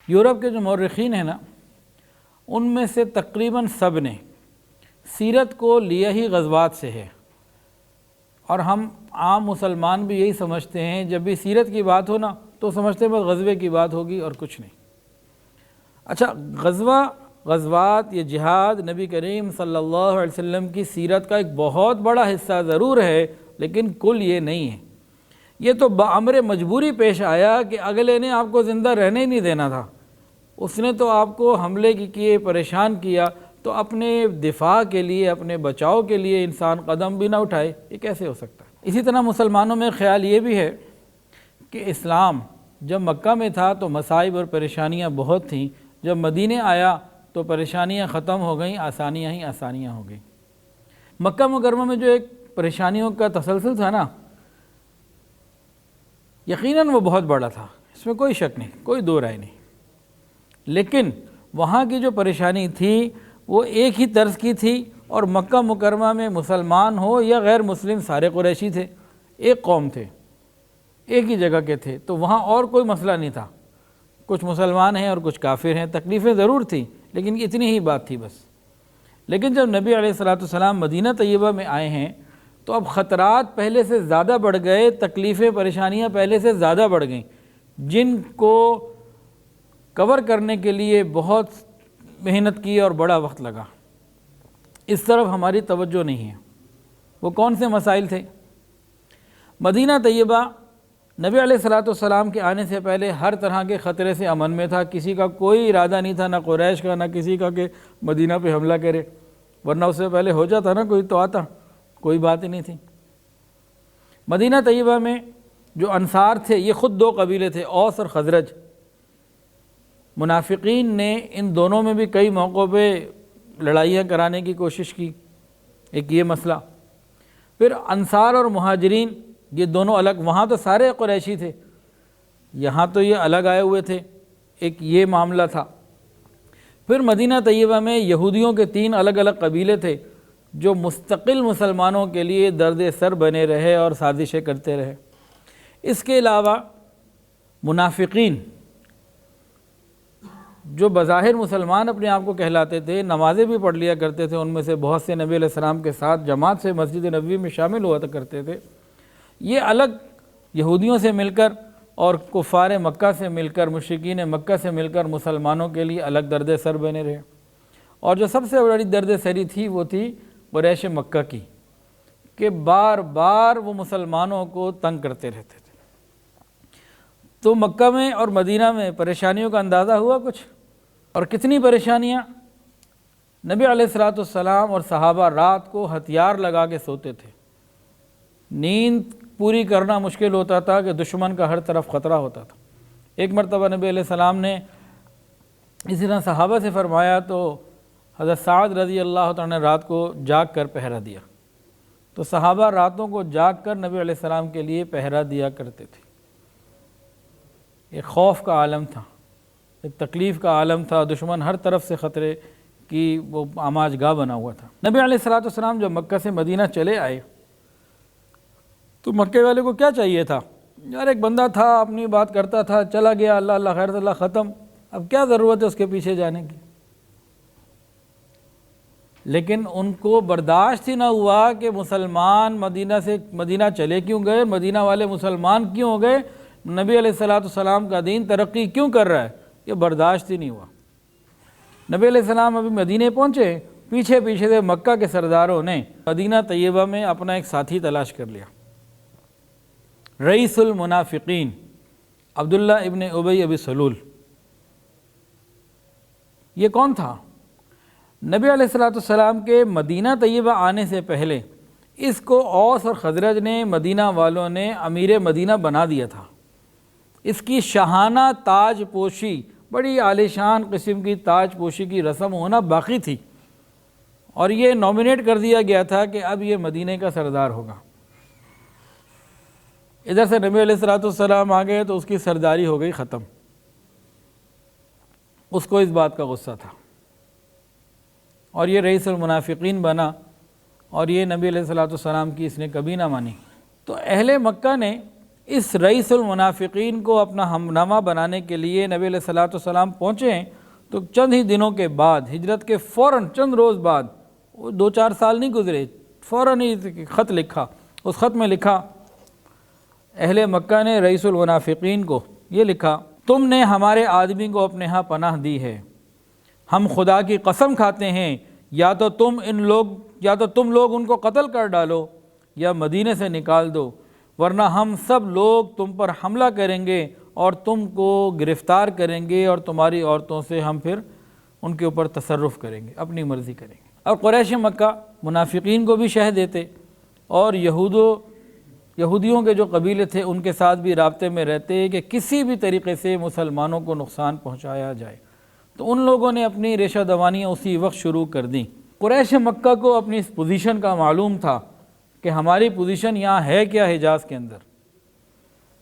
Europe کے جو مورخین ہیں نا، ان میں سے تقریباً سب نے سیرت کو لیا ہی غزوات سے ہے، اور ہم عام مسلمان بھی یہی سمجھتے ہیں جب بھی سیرت کی بات ہو نا تو سمجھتے ہیں بس غزوے کی بات ہوگی اور کچھ نہیں۔ اچھا، غزوات یا جہاد نبی کریم صلی اللہ علیہ وسلم کی سیرت کا ایک بہت بڑا حصہ ضرور ہے، لیکن کل یہ نہیں ہے۔ یہ تو بامر مجبوری پیش آیا کہ اگلے نے آپ کو زندہ رہنے ہی نہیں دینا تھا، اس نے تو آپ کو حملے کیے، پریشان کیا، تو اپنے دفاع کے لیے، اپنے بچاؤ کے لیے انسان قدم بھی نہ اٹھائے، یہ کیسے ہو سکتا ہے؟ اسی طرح مسلمانوں میں خیال یہ بھی ہے کہ اسلام جب مکہ میں تھا تو مصائب اور پریشانیاں بہت تھیں، جب مدینے آیا تو پریشانیاں ختم ہو گئیں، آسانیاں ہی آسانیاں ہو گئیں۔ مکہ مکرمہ میں جو ایک پریشانیوں کا تسلسل تھا نا، یقیناً وہ بہت بڑا تھا، اس میں کوئی شک نہیں، کوئی دو رائے نہیں، لیکن وہاں کی جو پریشانی تھی وہ ایک ہی طرز کی تھی، اور مکہ مکرمہ میں مسلمان ہو یا غیر مسلم سارے قریشی تھے، ایک قوم تھے، ایک ہی جگہ کے تھے، تو وہاں اور کوئی مسئلہ نہیں تھا۔ کچھ مسلمان ہیں اور کچھ کافر ہیں، تکلیفیں ضرور تھیں لیکن اتنی ہی بات تھی بس۔ لیکن جب نبی علیہ السلام مدینہ طیبہ میں آئے ہیں تو اب خطرات پہلے سے زیادہ بڑھ گئے، تکلیفیں پریشانیاں پہلے سے زیادہ بڑھ گئیں، جن کو کور کرنے کے لیے بہت محنت کی اور بڑا وقت لگا۔ اس طرف ہماری توجہ نہیں ہے۔ وہ کون سے مسائل تھے؟ مدینہ طیبہ نبی علیہ السلام کے آنے سے پہلے ہر طرح کے خطرے سے امن میں تھا، کسی کا کوئی ارادہ نہیں تھا، نہ قریش کا، نہ کسی کا کہ مدینہ پہ حملہ کرے، ورنہ اس سے پہلے ہو جاتا نا، کوئی تو آتا، کوئی بات ہی نہیں تھی۔ مدینہ طیبہ میں جو انصار تھے یہ خود دو قبیلے تھے، اوس اور خزرج۔ منافقین نے ان دونوں میں بھی کئی موقعوں پہ لڑائیاں کرانے کی کوشش کی، ایک یہ مسئلہ۔ پھر انصار اور مہاجرین یہ دونوں الگ، وہاں تو سارے قریشی تھے، یہاں تو یہ الگ آئے ہوئے تھے، ایک یہ معاملہ تھا۔ پھر مدینہ طیبہ میں یہودیوں کے 3 الگ الگ قبیلے تھے جو مستقل مسلمانوں کے لیے درد سر بنے رہے اور سازشیں کرتے رہے۔ اس کے علاوہ منافقین جو بظاہر مسلمان اپنے آپ کو کہلاتے تھے، نمازیں بھی پڑھ لیا کرتے تھے، ان میں سے بہت سے نبی علیہ السلام کے ساتھ جماعت سے مسجد نبوی میں شامل ہوا کرتے تھے، یہ الگ یہودیوں سے مل کر اور کفار مکہ سے مل کر، مشرکین مکہ سے مل کر مسلمانوں کے لیے الگ درد سر بنے رہے۔ اور جو سب سے بڑی درد سری تھی وہ تھی قریش مکہ کی، کہ بار بار وہ مسلمانوں کو تنگ کرتے رہتے تھے۔ تو مکہ میں اور مدینہ میں پریشانیوں کا اندازہ ہوا کچھ، اور کتنی پریشانیاں۔ نبی علیہ السلام اور صحابہ رات کو ہتھیار لگا کے سوتے تھے، نیند پوری کرنا مشکل ہوتا تھا کہ دشمن کا ہر طرف خطرہ ہوتا تھا۔ ایک مرتبہ نبی علیہ السلام نے اسی طرح صحابہ سے فرمایا تو حضرت سعد رضی اللہ تعالیٰ نے رات کو جاگ کر پہرا دیا، تو صحابہ راتوں کو جاگ کر نبی علیہ السلام کے لیے پہرا دیا کرتے تھے۔ ایک خوف کا عالم تھا، ایک تکلیف کا عالم تھا، دشمن ہر طرف سے خطرے کی وہ آماج گاہ بنا ہوا تھا۔ نبی علیہ السلام جب مکہ سے مدینہ چلے آئے تو مکے والے کو کیا چاہیے تھا؟ یار ایک بندہ تھا، اپنی بات کرتا تھا، چلا گیا، اللہ اللہ خیر اللہ ختم، اب کیا ضرورت ہے اس کے پیچھے جانے کی؟ لیکن ان کو برداشت ہی نہ ہوا کہ مسلمان مدینہ چلے کیوں گئے، مدینہ والے مسلمان کیوں ہو گئے، نبی علیہ السلام کا دین ترقی کیوں کر رہا ہے، یہ برداشت ہی نہیں ہوا۔ نبی علیہ السلام ابھی مدینے پہنچے، پیچھے پیچھے سے مکہ کے سرداروں نے مدینہ طیبہ میں اپنا ایک ساتھی تلاش کر لیا، رئیس المنافقین عبداللہ ابن ابی ابی سلول۔ یہ کون تھا؟ نبی علیہ السلام کے مدینہ طیبہ آنے سے پہلے اس کو اوس اور خزرج نے، مدینہ والوں نے امیر مدینہ بنا دیا تھا۔ اس کی شاہانہ تاج پوشی، بڑی عالیشان قسم کی تاج پوشی کی رسم ہونا باقی تھی، اور یہ نامینیٹ کر دیا گیا تھا کہ اب یہ مدینہ کا سردار ہوگا۔ ادھر سے نبی علیہ السلام آ گئے تو اس کی سرداری ہو گئی ختم، اس کو اس بات کا غصہ تھا، اور یہ رئیس المنافقین بنا، اور یہ نبی علیہ السلام کی اس نے کبھی نہ مانی۔ تو اہل مکہ نے اس رئیس المنافقین کو اپنا ہمنامہ بنانے کے لیے نبی علیہ الصلوۃ والسلام پہنچے تو چند ہی دنوں کے بعد، ہجرت کے فوراً چند روز بعد، 2-4 سال نہیں گزرے، فوراً ہی خط لکھا۔ اس خط میں لکھا، اہل مکہ نے رئیس المنافقین کو یہ لکھا، تم نے ہمارے آدمی کو اپنے ہاں پناہ دی ہے، ہم خدا کی قسم کھاتے ہیں یا تو تم لوگ ان کو قتل کر ڈالو یا مدینے سے نکال دو، ورنہ ہم سب لوگ تم پر حملہ کریں گے اور تم کو گرفتار کریں گے اور تمہاری عورتوں سے ہم پھر ان کے اوپر تصرف کریں گے، اپنی مرضی کریں گے۔ اور قریش مکہ منافقین کو بھی شہ دیتے اور یہودیوں کے جو قبیلے تھے ان کے ساتھ بھی رابطے میں رہتے کہ کسی بھی طریقے سے مسلمانوں کو نقصان پہنچایا جائے۔ تو ان لوگوں نے اپنی ریشہ دوانیاں اسی وقت شروع کر دیں۔ قریش مکہ کو اپنی اس پوزیشن کا معلوم تھا کہ ہماری پوزیشن یہاں ہے کیا حجاز کے اندر۔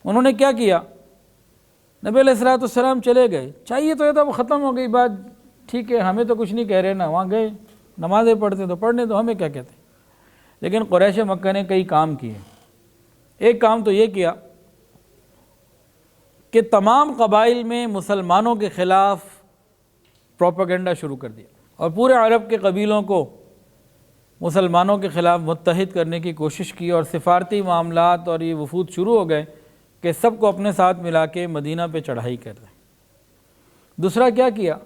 انہوں نے کیا کیا، نبی علیہ الصلوۃ والسلام چلے گئے، چاہیے تو یہ تھا وہ ختم ہو گئی بات، ٹھیک ہے ہمیں تو کچھ نہیں کہہ رہے نا، وہاں گئے نمازیں پڑھتے تو پڑھنے تو ہمیں کیا کہتے ہیں۔ لیکن قریش مکہ نے کئی کام کیے۔ ایک کام تو یہ کیا کہ تمام قبائل میں مسلمانوں کے خلاف پروپیگنڈا شروع کر دیا اور پورے عرب کے قبیلوں کو مسلمانوں کے خلاف متحد کرنے کی کوشش کی، اور سفارتی معاملات اور یہ وفود شروع ہو گئے کہ سب کو اپنے ساتھ ملا کے مدینہ پہ چڑھائی کر دیں۔ دوسرا کیا کیا،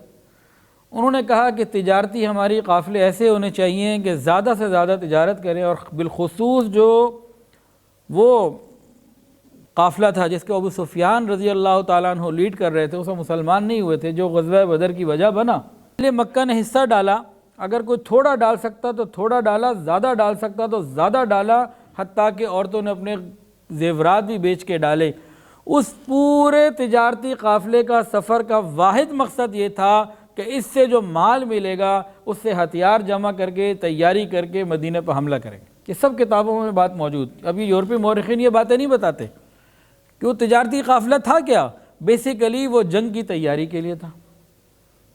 انہوں نے کہا کہ تجارتی ہماری قافلے ایسے ہونے چاہیے کہ زیادہ سے زیادہ تجارت کریں، اور بالخصوص جو وہ قافلہ تھا جس کو ابو سفیان رضی اللہ تعالیٰ عنہ لیڈ کر رہے تھے، اس میں مسلمان نہیں ہوئے تھے، جو غزوہ بدر کی وجہ بنا۔ اہل مکہ نے حصہ ڈالا، اگر کوئی تھوڑا ڈال سکتا تو تھوڑا ڈالا، زیادہ ڈال سکتا تو زیادہ ڈالا، حتیٰ کہ عورتوں نے اپنے زیورات بھی بیچ کے ڈالے۔ اس پورے تجارتی قافلے کا سفر کا واحد مقصد یہ تھا کہ اس سے جو مال ملے گا اس سے ہتھیار جمع کر کے تیاری کر کے مدینہ پر حملہ کریں گے۔ یہ سب کتابوں میں بات موجود۔ ابھی یورپی مورخین یہ باتیں نہیں بتاتے کہ وہ تجارتی قافلہ تھا کیا، بیسیکلی وہ جنگ کی تیاری کے لیے تھا۔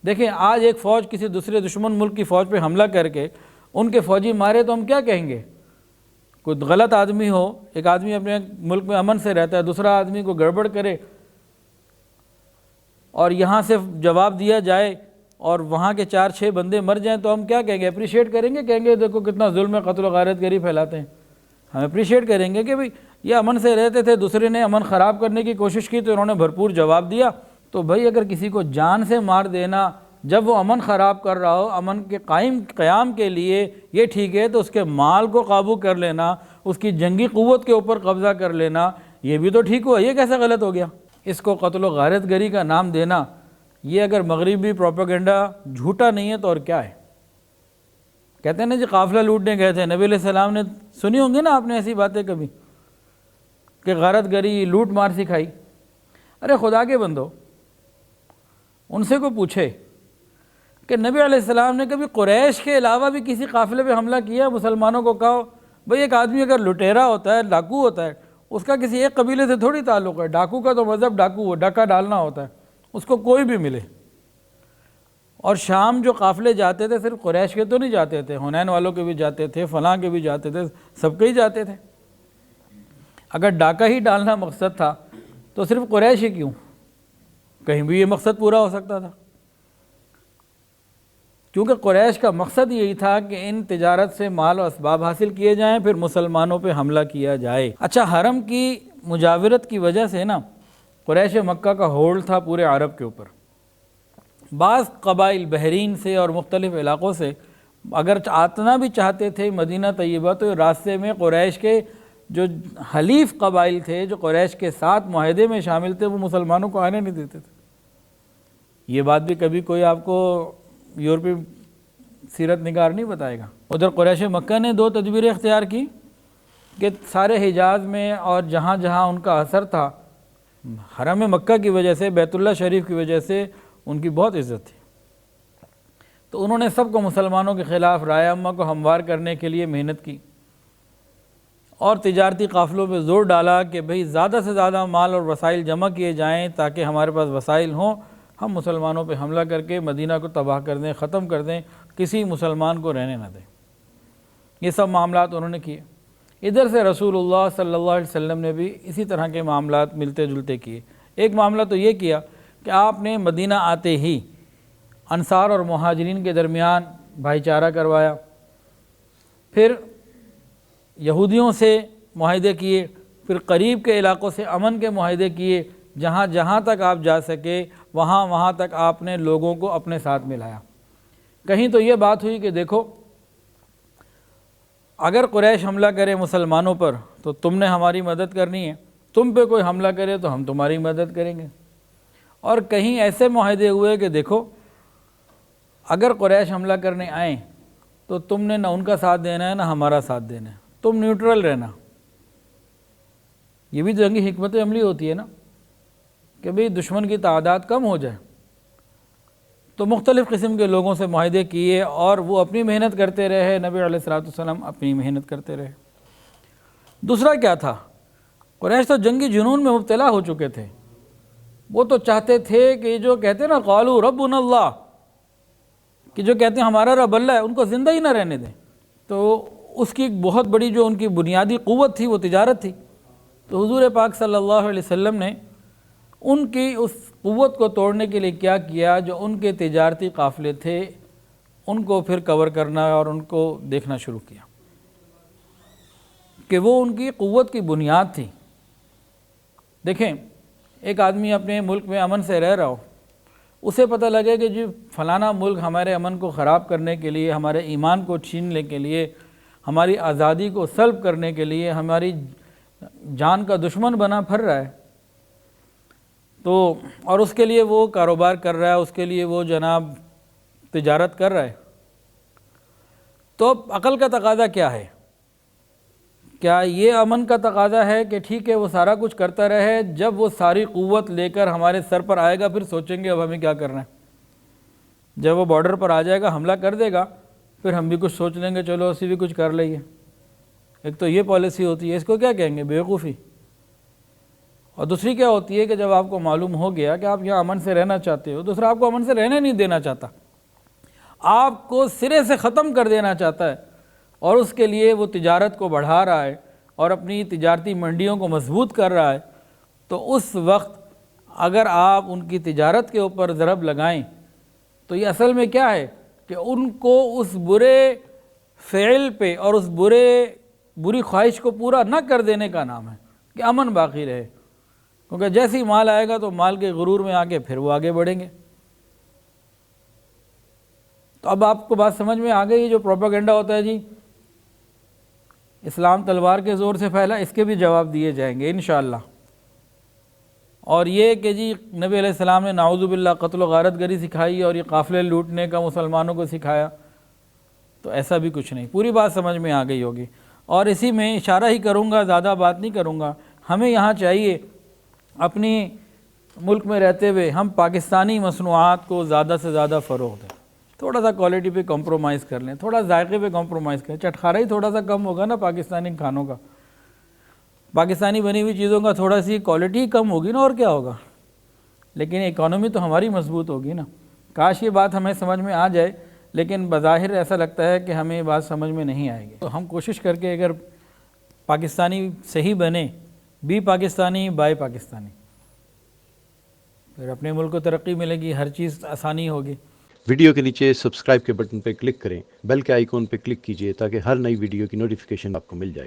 دیکھیں آج ایک فوج کسی دوسرے دشمن ملک کی فوج پہ حملہ کر کے ان کے فوجی مارے تو ہم کیا کہیں گے؟ کوئی غلط آدمی ہو، ایک آدمی اپنے ملک میں امن سے رہتا ہے، دوسرا آدمی کو گڑبڑ کرے اور یہاں سے جواب دیا جائے اور وہاں کے 4-6 بندے مر جائیں تو ہم کیا کہیں گے؟ اپریشیٹ کریں گے، کہیں گے دیکھو کتنا ظلم ہے، قتل و غارت گری پھیلاتے ہیں۔ ہم اپریشیٹ کریں گے کہ بھئی یہ امن سے رہتے تھے، دوسرے نے امن خراب کرنے کی کوشش کی تو انہوں نے بھرپور جواب دیا۔ تو بھئی اگر کسی کو جان سے مار دینا جب وہ امن خراب کر رہا ہو، امن کے قیام کے لیے یہ ٹھیک ہے، تو اس کے مال کو قابو کر لینا، اس کی جنگی قوت کے اوپر قبضہ کر لینا، یہ بھی تو ٹھیک ہوا، یہ کیسے غلط ہو گیا؟ اس کو قتل و غارت گری کا نام دینا، یہ اگر مغربی پروپیگنڈا جھوٹا نہیں ہے تو اور کیا ہے؟ کہتے ہیں نا جی قافلہ لوٹنے گئے تھے، نبی علیہ السلام نے سنی ہوں گی نا آپ نے ایسی باتیں کبھی کہ غارت گری لوٹ مار سکھائی۔ ارے خدا کے بندو، ان سے کوئی پوچھے کہ نبی علیہ السلام نے کبھی قریش کے علاوہ بھی کسی قافلے پہ حملہ کیا؟ مسلمانوں کو کہو بھئی ایک آدمی اگر لٹیرا ہوتا ہے، ڈاکو ہوتا ہے، اس کا کسی ایک قبیلے سے تھوڑی تعلق ہے۔ ڈاکو کا تو مذہب ڈاکو ہو، ڈاکہ ڈالنا ہوتا ہے، اس کو کوئی بھی ملے۔ اور شام جو قافلے جاتے تھے صرف قریش کے تو نہیں جاتے تھے، حنین والوں کے بھی جاتے تھے، فلاں کے بھی جاتے تھے، سب کے ہی جاتے تھے۔ اگر ڈاکہ ہی ڈالنا مقصد تھا تو صرف قریش ہی کیوں؟ کہیں بھی یہ مقصد پورا ہو سکتا تھا، کیونکہ قریش کا مقصد یہی تھا کہ ان تجارت سے مال و اسباب حاصل کیے جائیں، پھر مسلمانوں پہ حملہ کیا جائے۔ اچھا، حرم کی مجاورت کی وجہ سے نا قریش مکہ کا ہولڈ تھا پورے عرب کے اوپر۔ بعض قبائل بحرین سے اور مختلف علاقوں سے اگر آتنا بھی چاہتے تھے مدینہ طیبہ تو راستے میں قریش کے جو حلیف قبائل تھے، جو قریش کے ساتھ معاہدے میں شامل تھے، وہ مسلمانوں کو آنے نہیں دیتے تھے۔ یہ بات بھی کبھی کوئی آپ کو یورپی سیرت نگار نہیں بتائے گا۔ ادھر قریش مکہ نے 2 تدبیریں اختیار کی کہ سارے حجاز میں اور جہاں جہاں ان کا اثر تھا، حرم مکہ کی وجہ سے، بیت اللہ شریف کی وجہ سے ان کی بہت عزت تھی، تو انہوں نے سب کو مسلمانوں کے خلاف رائے عامہ کو ہموار کرنے کے لیے محنت کی اور تجارتی قافلوں پہ زور ڈالا کہ بھئی زیادہ سے زیادہ مال اور وسائل جمع کیے جائیں تاکہ ہمارے پاس وسائل ہوں، ہم مسلمانوں پہ حملہ کر کے مدینہ کو تباہ کر دیں، ختم کر دیں، کسی مسلمان کو رہنے نہ دیں۔ یہ سب معاملات انہوں نے کیے۔ ادھر سے رسول اللہ صلی اللہ علیہ وسلم نے بھی اسی طرح کے معاملات ملتے جلتے کیے۔ ایک معاملہ تو یہ کیا کہ آپ نے مدینہ آتے ہی انصار اور مہاجرین کے درمیان بھائی چارہ کروایا، پھر یہودیوں سے معاہدے کیے، پھر قریب کے علاقوں سے امن کے معاہدے کیے، جہاں جہاں تک آپ جا سکے وہاں وہاں تک آپ نے لوگوں کو اپنے ساتھ ملایا۔ کہیں تو یہ بات ہوئی کہ دیکھو اگر قریش حملہ کرے مسلمانوں پر تو تم نے ہماری مدد کرنی ہے، تم پہ کوئی حملہ کرے تو ہم تمہاری مدد کریں گے۔ اور کہیں ایسے معاہدے ہوئے کہ دیکھو اگر قریش حملہ کرنے آئیں تو تم نے نہ ان کا ساتھ دینا ہے نہ ہمارا ساتھ دینا ہے، تم نیوٹرل رہنا۔ یہ بھی جنگی حکمت عملی ہوتی ہے نا کہ بھئی دشمن کی تعداد کم ہو جائے۔ تو مختلف قسم کے لوگوں سے معاہدے کیے اور وہ اپنی محنت کرتے رہے، نبی علیہ الصلوۃ والسلام اپنی محنت کرتے رہے۔ دوسرا کیا تھا، قریش تو جنگی جنون میں مبتلا ہو چکے تھے، وہ تو چاہتے تھے کہ جو کہتے ہیں نا قالوا ربنا اللہ، کہ جو کہتے ہیں ہمارا رب اللہ ہے، ان کو زندہ ہی نہ رہنے دیں۔ تو اس کی ایک بہت بڑی جو ان کی بنیادی قوت تھی وہ تجارت تھی۔ تو حضور پاک صلی اللہ علیہ وسلم نے ان کی اس قوت کو توڑنے کے لیے کیا کیا، جو ان کے تجارتی قافلے تھے ان کو پھر کور کرنا اور ان کو دیکھنا شروع کیا کہ وہ ان کی قوت کی بنیاد تھی۔ دیکھیں ایک آدمی اپنے ملک میں امن سے رہ رہا ہو، اسے پتہ لگے کہ جی فلانا ملک ہمارے امن کو خراب کرنے کے لیے، ہمارے ایمان کو چھیننے کے لیے، ہماری آزادی کو سلب کرنے کے لیے، ہماری جان کا دشمن بنا پھر رہا ہے، تو اور اس کے لیے وہ کاروبار کر رہا ہے، اس کے لیے وہ جناب تجارت کر رہا ہے، تو عقل کا تقاضا کیا ہے؟ کیا یہ امن کا تقاضا ہے کہ ٹھیک ہے وہ سارا کچھ کرتا رہے، جب وہ ساری قوت لے کر ہمارے سر پر آئے گا پھر سوچیں گے اب ہمیں کیا کرنا ہے؟ جب وہ بارڈر پر آ جائے گا حملہ کر دے گا پھر ہم بھی کچھ سوچ لیں گے چلو اسی بھی کچھ کر لئیے۔ ایک تو یہ پالیسی ہوتی ہے، اس کو کیا کہیں گے؟ بیوقوفی۔ اور دوسری کیا ہوتی ہے کہ جب آپ کو معلوم ہو گیا کہ آپ یہاں امن سے رہنا چاہتے ہو، دوسرا آپ کو امن سے رہنے نہیں دینا چاہتا، آپ کو سرے سے ختم کر دینا چاہتا ہے، اور اس کے لیے وہ تجارت کو بڑھا رہا ہے اور اپنی تجارتی منڈیوں کو مضبوط کر رہا ہے، تو اس وقت اگر آپ ان کی تجارت کے اوپر ضرب لگائیں تو یہ اصل میں کیا ہے کہ ان کو اس برے فعل پہ اور اس بری خواہش کو پورا نہ کر دینے کا نام ہے کہ امن باقی رہے، کیونکہ جیسے ہی مال آئے گا تو مال کے غرور میں آ کے پھر وہ آگے بڑھیں گے۔ تو اب آپ کو بات سمجھ میں آ گئی، جو پروپیگنڈا ہوتا ہے جی اسلام تلوار کے زور سے پھیلا، اس کے بھی جواب دیے جائیں گے انشاءاللہ۔ اور یہ کہ جی نبی علیہ السلام نے نعوذ باللہ قتل و غارت گری سکھائی اور یہ قافلے لوٹنے کا مسلمانوں کو سکھایا، تو ایسا بھی کچھ نہیں۔ پوری بات سمجھ میں آ گئی ہوگی، اور اسی میں اشارہ ہی کروں گا، زیادہ بات نہیں کروں گا۔ ہمیں یہاں چاہیے اپنی ملک میں رہتے ہوئے ہم پاکستانی مصنوعات کو زیادہ سے زیادہ فروغ دیں، تھوڑا سا کوالٹی پہ کمپرومائز کر لیں، تھوڑا ذائقے پہ کمپرومائز کریں، چٹخارا ہی تھوڑا سا کم ہوگا نا پاکستانی کھانوں کا، پاکستانی بنی ہوئی چیزوں کا تھوڑا سی کوالٹی ہی کم ہوگی نا، اور کیا ہوگا، لیکن اکانومی تو ہماری مضبوط ہوگی نا۔ کاش یہ بات ہمیں سمجھ میں آ جائے، لیکن بظاہر ایسا لگتا ہے کہ ہمیں یہ بات سمجھ میں نہیں آئے گی۔ تو ہم کوشش کر کے اگر پاکستانی صحیح بنے، بی پاکستانی بائی پاکستانی، پھر اپنے ملک کو ترقی ملے گی، ہر چیز آسانی ہوگی۔ ویڈیو کے نیچے سبسکرائب کے بٹن پہ کلک کریں، بیل کے آئیکن پہ کلک کیجئے تاکہ ہر نئی ویڈیو کی نوٹیفیکیشن آپ کو مل جائے۔